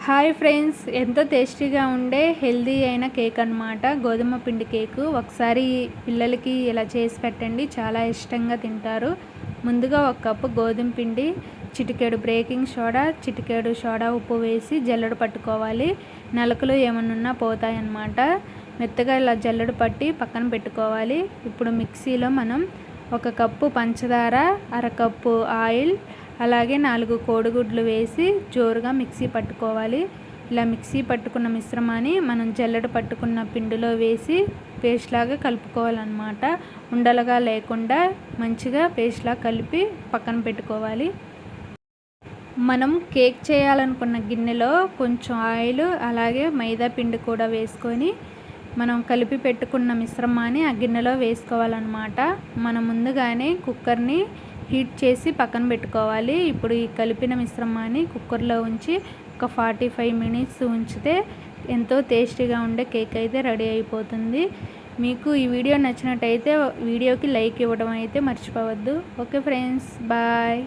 Hi friends, ఎంతో టేస్టీగా ఉండే హెల్దీ అయిన కేక్ అన్నమాట. గోధుమ పిండి కేకు. ఒకసారి పిల్లలకి ఇలా చేసి పెట్టండి, చాలా ఇష్టంగా తింటారు. ముందుగా ఒక కప్పు గోధుమ పిండి, చిటికెడు బేకింగ్ సోడా, చిటికెడు సోడా ఉప్పు వేసి జల్లెడ పట్టుకోవాలి. నలకలు ఏమన్నా పోతాయన్నమాట. మెత్తగా ఇలా జల్లెడ పట్టి పక్కన పెట్టుకోవాలి. ఇప్పుడు మిక్సీలో మనం ఒక కప్పు పంచదార, అరకప్పు ఆయిల్, అలాగే 4 కోడిగుడ్లు వేసి జోరుగా మిక్సీ పట్టుకోవాలి. ఇలా మిక్సీ పట్టుకున్న మిశ్రమాన్ని మనం జల్లెడ పట్టుకున్న పిండిలో వేసి పేస్ట్ లాగా కలుపుకోవాలన్నమాట. ఉండలుగా లేకుండా మంచిగా పేస్ట్ లాగా కలిపి పక్కన పెట్టుకోవాలి. మనం కేక్ చేయాలనుకున్న గిన్నెలో కొంచెం ఆయిల్, అలాగే మైదా పిండి కూడా వేసుకొని మనం కలిపి పెట్టుకున్న మిశ్రమాన్ని ఆ గిన్నెలో వేసుకోవాలన్నమాట. మనం ముందుగానే కుక్కర్ని హీట్ చేసి పక్కన పెట్టుకోవాలి. ఇప్పుడు ఈ కలిపిన మిశ్రమాన్ని కుక్కర్లో ఉంచి ఒక 45 మినిట్స్ ఉంచితే ఎంతో టేస్టీగా ఉండే కేక్ అయితే రెడీ అయిపోతుంది. మీకు ఈ వీడియో నచ్చినట్టయితే వీడియోకి లైక్ ఇవ్వడం అయితే మర్చిపోవద్దు. Okay friends, bye.